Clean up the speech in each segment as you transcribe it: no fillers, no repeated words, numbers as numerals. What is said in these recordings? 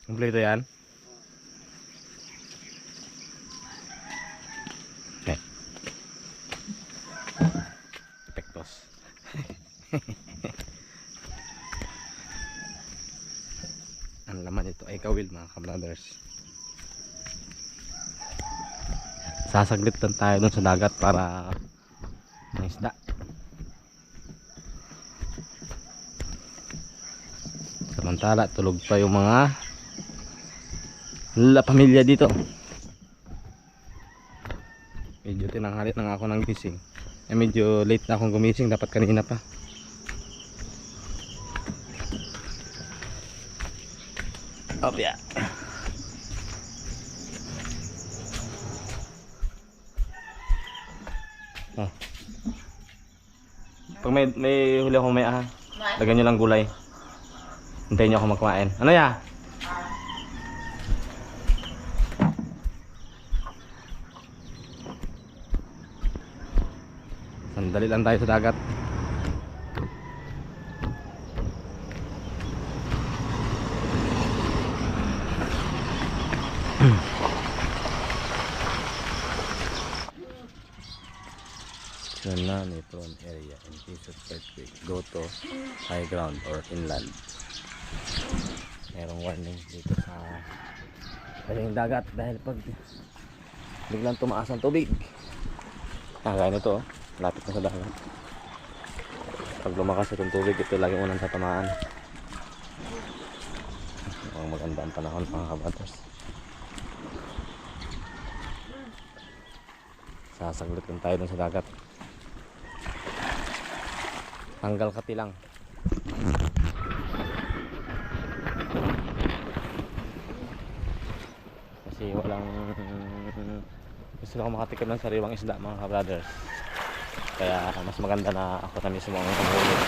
Kompleto yan. Okay. Epektos. Ang laman ito ay kawil mga kabrothers. Sasaglit lang tayo dun sa dagat para may isda. Samantala tulog pa yung mga pamilya dito. Medyo tinanghalit na nga ako ng gising. Medyo late na akong gumising, dapat kanina pa. Oh yeah. Oh. Pag may huli akong may lagyan nyo lang gulay. Hintayin nyo ako magkumain. Ano ya? Sandali lang tayo sa dagat. Tsunami prone area in case of earthquake, go to high ground or inland. Merong warning dito sa yung dagat dahil pag biglang tumaas ang tubig, gaya nito, lapit na sa dagat. Pag lumakas itong tubig, ito lagi unang tatamaan. Ang maganda ang panahon mga kabaters. Sasaglit lang tayo dun sa dagat. Tanggal kati lang. Kasi walang gusto na ako makatikim ng sariwang isda mga kabrothers. Kaya mas maganda na ako na mismo ang tumulong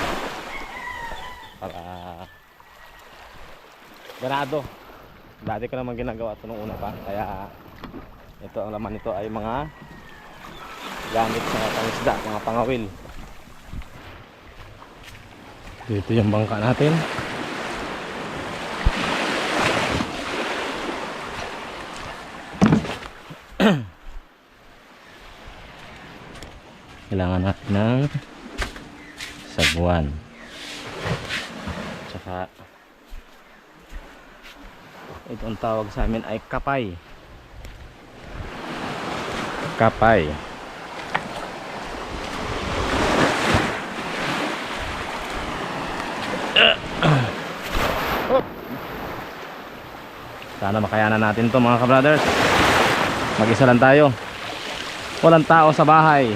para ganado. Dati ko naman ginagawa ito nung una pa. Kaya ito, ang laman nito ay mga gamit sa pangisda, mga pangawil. Dito yung bangka natin. Kailangan natin ng saguan. Tsaka ito ang tawag sa amin ay kapay. Kapay. Sana makayanan natin to mga kabrothers. Mag-isa lang tayo. Walang tao sa bahay.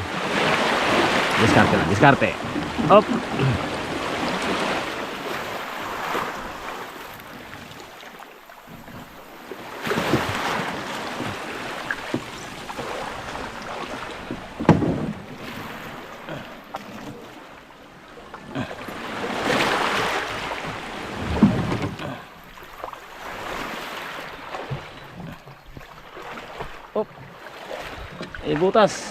Diskarte lang, diskarte. Op. Op. Butas.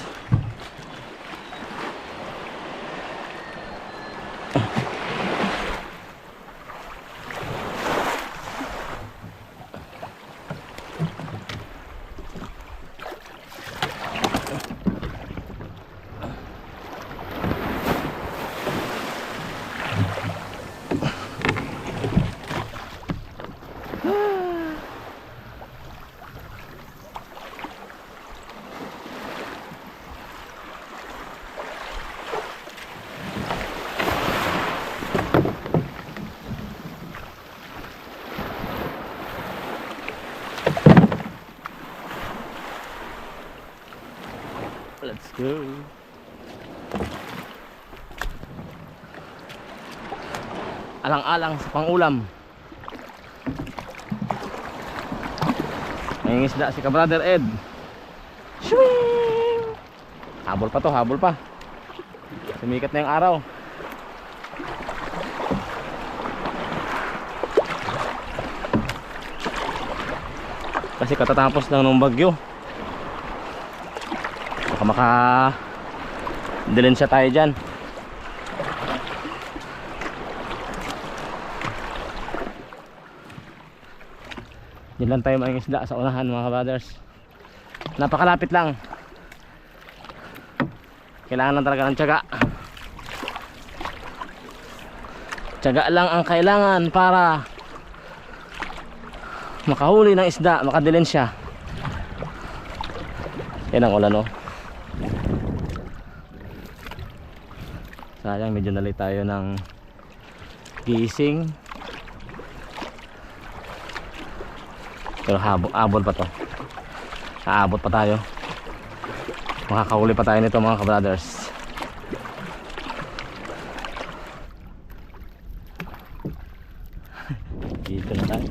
Let's go. Alang-alang sa pangulam. May isda si ka-brother Ed. Shwing! Habol pa to, habol pa. Sumikat na yung araw. Kasi katatapos lang ng bagyo. Baka dilensya tayo dyan. Diyan lang tayo mangingisda sa unahan mga kabrothers. Napakalapit lang. Kailangan lang talaga ng tiyaga. Tiyaga lang ang kailangan para makahuli ng isda, makadilensya. Yan ang ulan, oh. Sayang, medyo nalate tayo ng gising. Pero abot pa to. Aabot pa tayo. Makakahuli pa tayo nito mga kabrothers. Dito na tayo.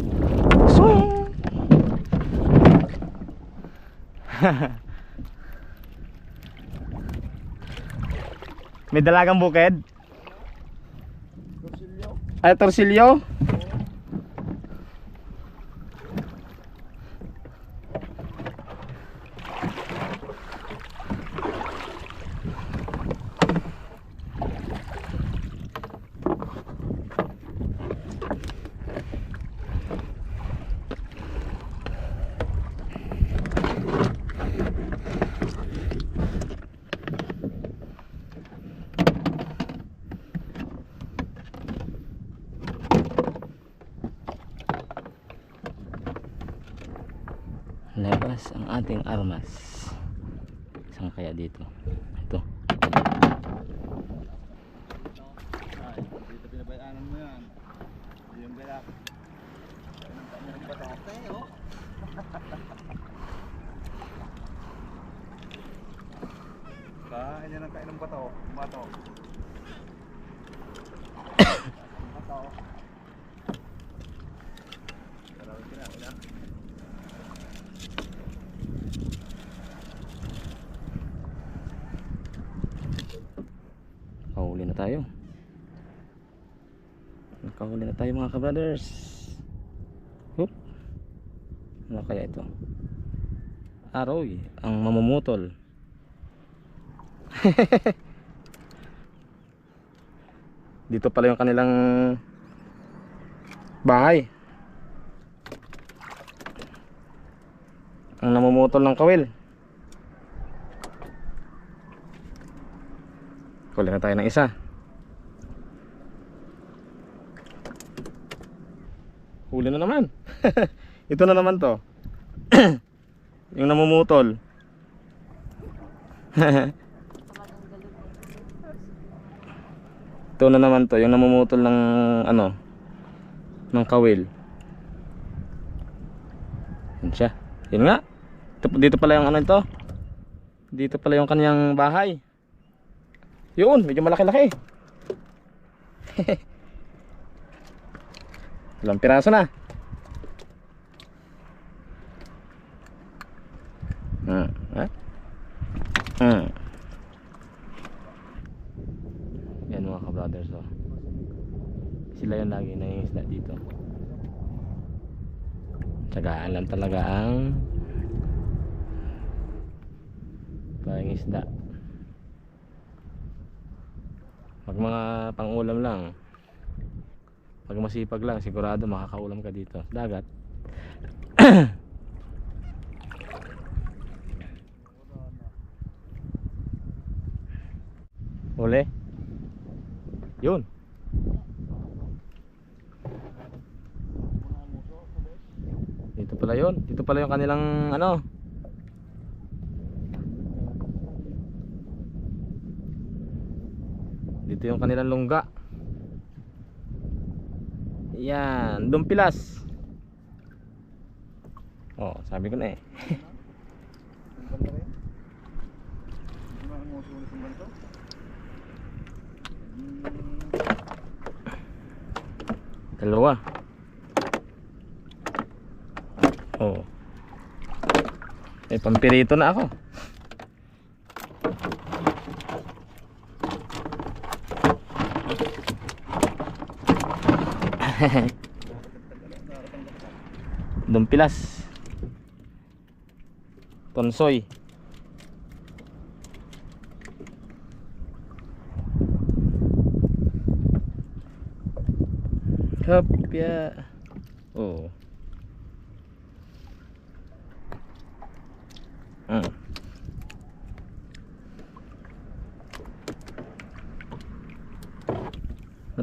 Swing! May dalagang bukid? Torsilyo. Ay, torsilyo? Labas ang ating armas. Saan kaya dito? Ito. Dito pinabayaanan mo yan. Hindi yung galak. Ang patote, oh. Kain yan ang kain ng bato. Bato. Bato. Maraming kinaulan. Nakahuli na tayo. Nakahuli na tayo mga kabrothers. Hoop. Ano kaya ito? Aroy, ang mamumutol. Dito pala yung kanilang bahay. Ang namumutol ng kawil. Huli na tayo ng isa. Huli na naman. Ito na naman to. Yung namumutol. Ito na naman to, yung namumutol ng ano, ng kawil. Yan siya. Yun nga. Dito pala yung ano ito. Dito pala yung kanyang bahay. Yun, medyo malaki-laki. Ilang piraso na. Yan mga kabrothers, oh. Sila yung lagi nangingisda dito. Tsagaan lang talaga ang pangingisda. Pag mga pangulam lang, pag masipag lang, sigurado makakaulam ka dito sa dagat. Uli. Yun. Dito pala yun. Dito pala yung kanilang ano. Dito yung kanilang lungga. Yan, dumpilas. Oh, sabi ko na eh. Dalawa. Oh. May pampirito na ako. Dumpilas. Tonsoy. Hop, ya. Oh.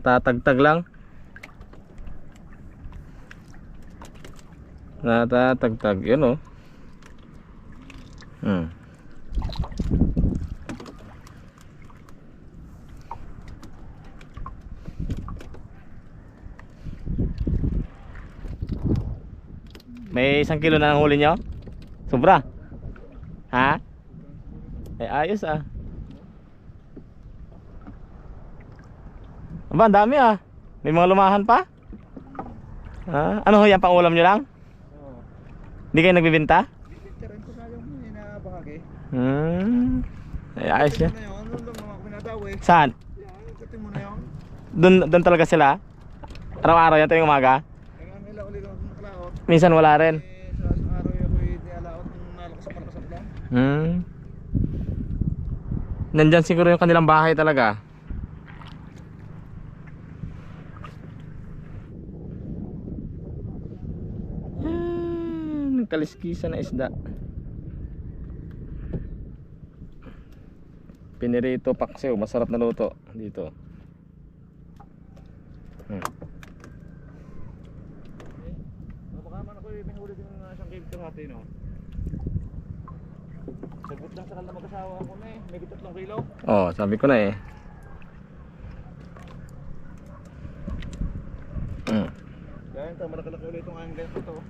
Natatagtag lang. Natatagtag. Yun oh. May 1 kilo na ang huli nyo? Sobra? Ha? Eh ayos ah. Aba, ang dami ah. May mga lumahan pa? Ha? Ano ho yan, pang ulam nyo lang? Oo. Hindi kayo nagbibenta? Bibigtaran ko na yung hinabahagi. Eh ayos yan. Ano yun? Ano lang mga pinataw eh. Saan? Yan, katin mo na yun. Doon talaga sila? Araw-araw yan, tuwing umaga? Kaya nga nila ulit ang nakalaot. Minsan wala rin. Sa isang araw yung ako'y nialaot ng malakas ang lang. Nandyan siguro yung kanilang bahay talaga. Kaliskisan na isda. Pinirito paksiw, masarap na luto dito. Baka man ako'y minuli din ng isang kilo hati no. Sagot lang sa kala mag-asawa ko na eh. May 3 kilo. Oh, sabi ko na eh. Kaya ito, malaki-laki ulit itong angle ko to.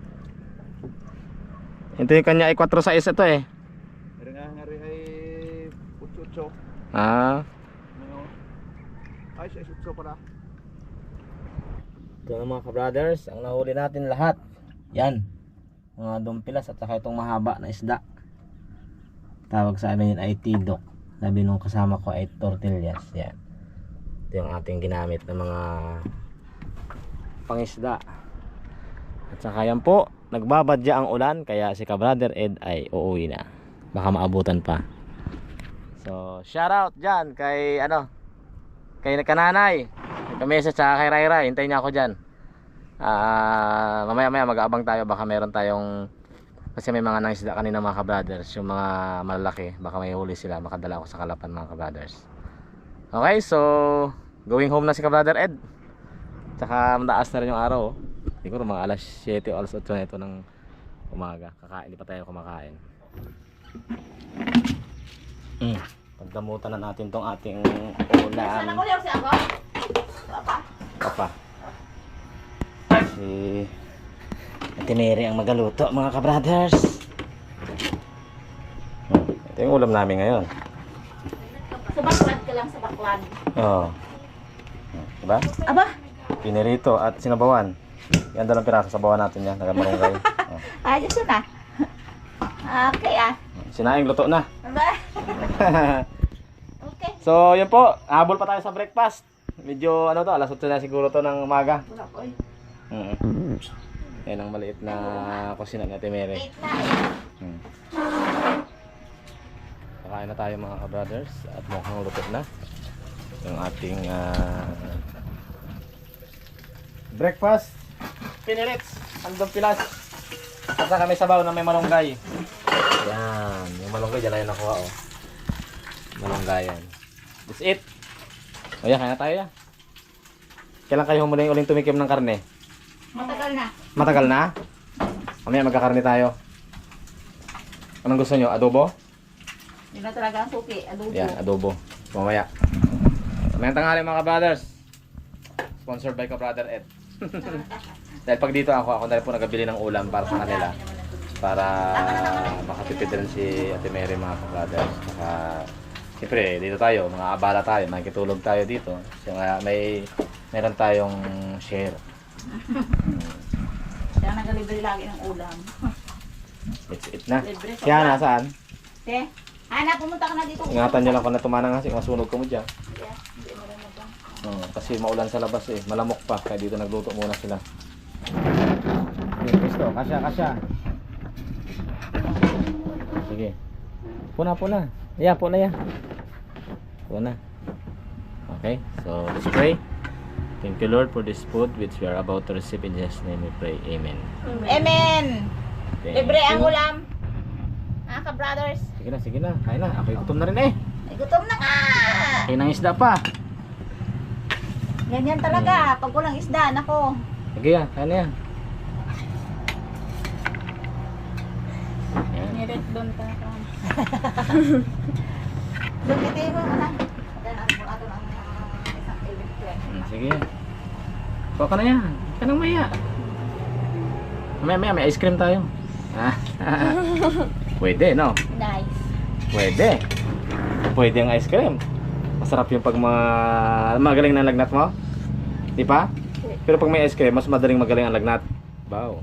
Ito yung kanya ay 4 size ito eh. Pero nga rin ay 8-8. Ah. Ano? Ay, 6-8 pala. Ito na mga ka-brothers, ang nahuli natin lahat. Yan. Mga dumpilas at saka itong mahaba na isda. Tawag sa amin ay tidok. Sabi nung kasama ko ay tortillas. Yan. Ito yung ating ginamit na mga pangisda. At saka yan po, nagbabadya ang ulan kaya si ka-brother Ed ay uuwi na. Baka maabutan pa. So, shout out dyan kay kay kananay, kay Mesa tsaka kay Raira. Hintayin niya ako dyan. Mamaya mag-aabang tayo, baka meron tayong, kasi may mga nangisda kanina mga ka-brothers, yung mga malalaki, baka may huli sila, makadala ako sa Kalapan mga ka-brothers. Okay, so going home na si ka-brother Ed. Tsaka mataas na rin yung araw. Siguro mga alas 7 o alas 8 na ito ng umaga. Kakain, hindi pa tayo kumakain. Pagdamutan na natin tong ating ulam. Papa. Si Ate Mary ang magaluto mga ka-brothers. Ito yung ulam namin ngayon. Sa baklad ka lang, sa baklad. Oo. Diba? Aba, Pinirito at sinabawan. Yan dalang piraso, sabawan natin yan. Nagamarunggay. ayos yun ah. Okay ah. Sinaing luto na. Aba. Okay. So yun po, habol pa tayo sa breakfast. Medyo alas 8 na siguro to ng umaga. Wala po eh. Yan ang maliit na kusina ni Ate Mary. 8 na eh. Kakain na tayo mga ka-brothers at mukhang luto na yung ating breakfast. Pinirits, andong pilas. At saka may sabaw na may malunggay. Yan, yung malunggay dyan na yun nakuha oh. Malunggay yan. That's it. O yan, kaya na tayo yan. Kailan kayo uling tumikim ng karne? Matagal na. Matagal na? Mamaya magkakarne tayo. Anong gusto nyo? Adobo? Yun na talaga ang suki. Adobo. Yan, adobo. Mamaya. Mamayang tanghali mga ka-brothers. Sponsored by ka-brother Ed. Dahil pag dito ako na rin po nagabili ng ulam para sa kanila. Para makatipid rin si Ate Mary mga ka-brothers. Saka, siyempre, dito tayo, mga abala tayo, makikitulog tayo dito. So, meron tayong share. Siya nagalibre lagi ng ulam. It's it na. Libre sa Kaya ulam. nasaan? Te, Ana, pumunta ka na dito. Ingatan nyo lang kung natumanan kasi masunog ka mo dyan. Yeah, hindi mo rin magpang. Kasi maulan sa labas eh. Malamok pa. Kaya dito nagluto muna sila. Gusto, kasya. Sige. Puna. Yeah, puna yan. Puna. Okay, so let's pray. Thank you Lord for this food which we are about to receive. In Jesus' name we pray. Amen. Amen. Thank Libre ang you. ulam. Ah, ka-brothers. Sige na. Kain na. Ako gutom na rin eh. Ay, gutom na ka. Kain ng isda pa. Ganyan talaga. Pag walang isda, nako. Sige yan, kaya na yan. Yan. Niret doon ta. Dumitin mo na. Then, ato ng isang electric. Sige yan. Kuha ka na yan. Huwag ka nang maya. Maya, may ice cream tayo. Pwede, no? Nice. Pwede. Pwede ang ice cream. Masarap yung pag magaling na lagnat mo. Di ba? Pero pag may ice cream, mas madaling magaling ang lagnat. Wow.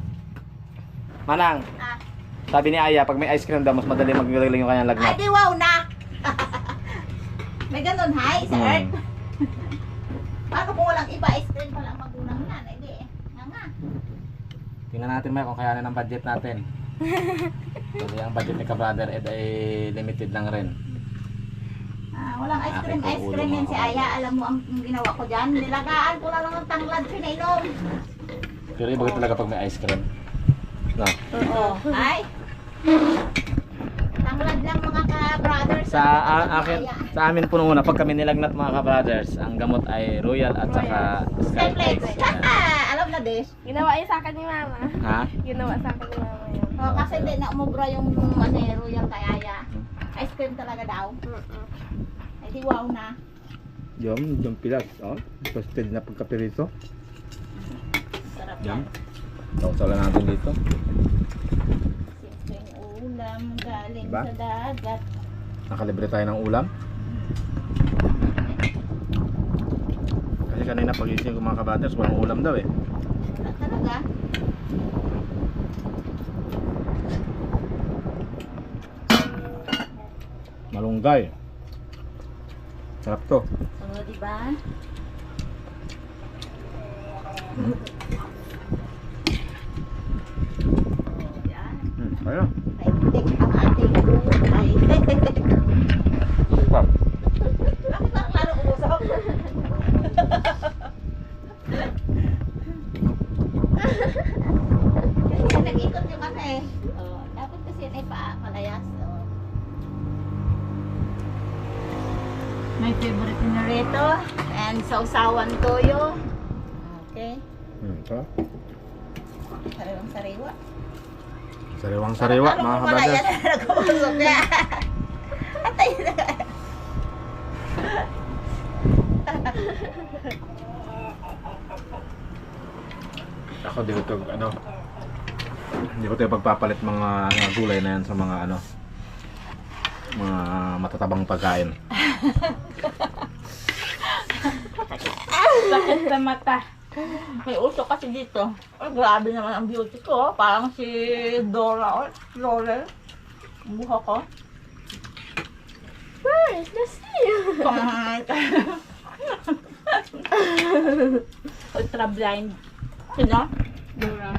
Manang, Ah. sabi ni Aya, pag may ice cream daw, mas madaling magaling yung kanyang Ay, lagnat. di wow na. May ganun, hi, sa Earth. Paano kung walang iba, ice cream pa lang magunang na. Ay, di. Nga nga. Tingnan natin may kung kayanin ang budget natin. Kasi ang budget ni Ka-Brother Ed ay limited lang rin. Walang ice cream, Akin po, ice cream ulo, yan mga si Aya. Alam mo ang ginawa ko dyan. Nilagaan ko na lang ng tanglad pinainom. Pero iba talaga pag may ice cream. No. Oo. Ay. Tanglad lang mga ka-brothers. Sa amin po nung una, pag kami nilagnat mga Ka-Brothers, ang gamot ay Royal at saka Skyflex. Skyflex. Yan. Alam na, Des. Ginawa yun sa akin ni Mama. Ha? Ginawa sa akin ni Mama yun. Kasi hindi na umubra yung royal kay Aya. Ice cream talaga daw. Ay di wow na. Yung pilas, oh. Toasted na pagkapirito. Sarap Yan. yan. Sausalan natin dito. Simpleng ulam galing Diba? sa dagat. Nakalibre tayo ng ulam. Kasi kanina pagising ko mga Ka-Brothers, walang ulam daw eh. Wala talaga. Malunggay. Sarap to. Oo, diba? Oh, yan. Ayun. High-tech ang ating buhay. Sarap. Bakit parang lalo umusap? Kasi yan, nag-ikot yung ano eh. Oh, dapat kasi yan ay palayas. Oh. My favorite na rito. And sausawan toyo. Okay. Sarap. Sariwang sariwa. Sariwang sariwa mga Wala Ka-Brothers. yan na nagkumusok niya. Atay na. Ako di ko to hindi ko tayo pagpapalit mga gulay na yan sa mga mga matatabang pagkain. Sakit sa mata. May usok kasi dito. Ay, grabe naman ang beauty ko. Parang si Dora or Laurel. Ang buha ko. Where is the sea? Ultra blind. Sino? Dora.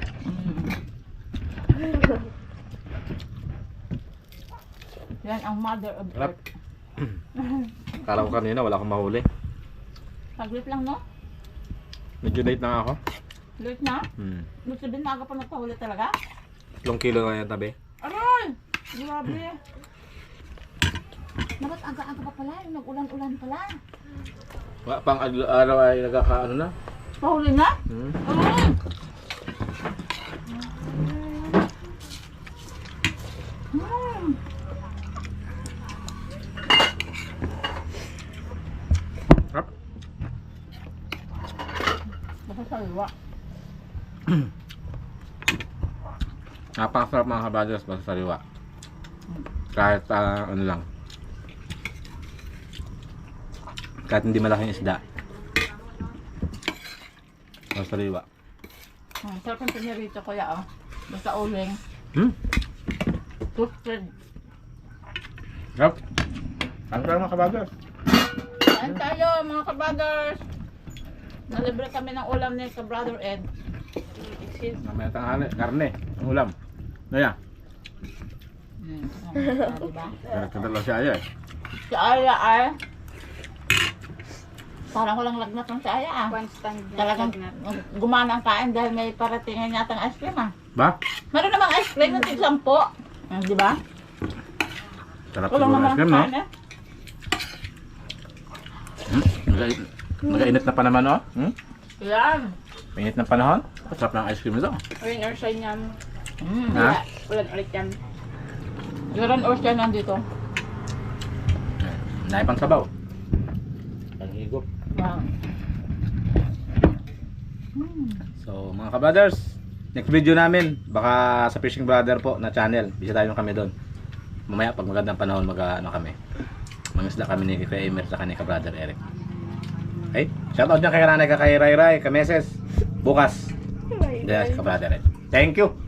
Yan ang mother of Sarap. earth. Akala ko kanina wala akong mahuli. Saglit lang, no? Medyo late na ako. Late na? Hmm. Ibig sabihin, maaga pa nagpahuli talaga? 3 kilo na yan tabi. Aray! Grabe. Dapat aga-aga pa pala. Yung nag-ulan-ulan pala. Pang araw ay nagkakaano na. Pahuli na? Hmm. Mm. Mm. Sarap. Basta sariwa. Napakasarap mga Ka-Brothers basta sariwa. Kahit ano lang. Kahit hindi malaking isda. Basta sariwa. Sarap ang pinirito ko ya, oh. Basta uling. Toasted. Sarap. Ano tayo mga Ka-Brothers? Kain tayo mga kabrothers. Nalibre kami ng ulam ni ka-brother Ed. Mamaya tanghali, karne, ang ulam. Naya, Diba? nagkadala si Aya eh. Si Aya ay parang walang lagnat ng si Aya ah. Constant. Talagang gumana ang kain dahil may paratingan yatang ice cream ah. Ba? Meron namang ice cream ng tig-10. Di ba? Sarap Walang siguro naman ice cream, ang no? kain eh. Nag-init na pa naman, oh. Yan. Mainit na panahon. Sarap ng ice cream ito. Rain or shine yan. Ha? Ulan ulit yan. Ulan or shine nandito. Naipang sabaw. Ang higop. Wow. So, mga ka-brothers, next video namin, baka sa Fishing Brother po na channel. Bisitahin nyo kami doon. Mamaya, pag magandang panahon, mag-ano kami. Mangisda kami ni Kuya Emer sa kanila ka-brother Eric. Okay? Shoutout dyan kay Ranay, kay Ray Ray, kay Meses. Bukas. Bye, Diyan bye. si ka-brother Eric. Thank you!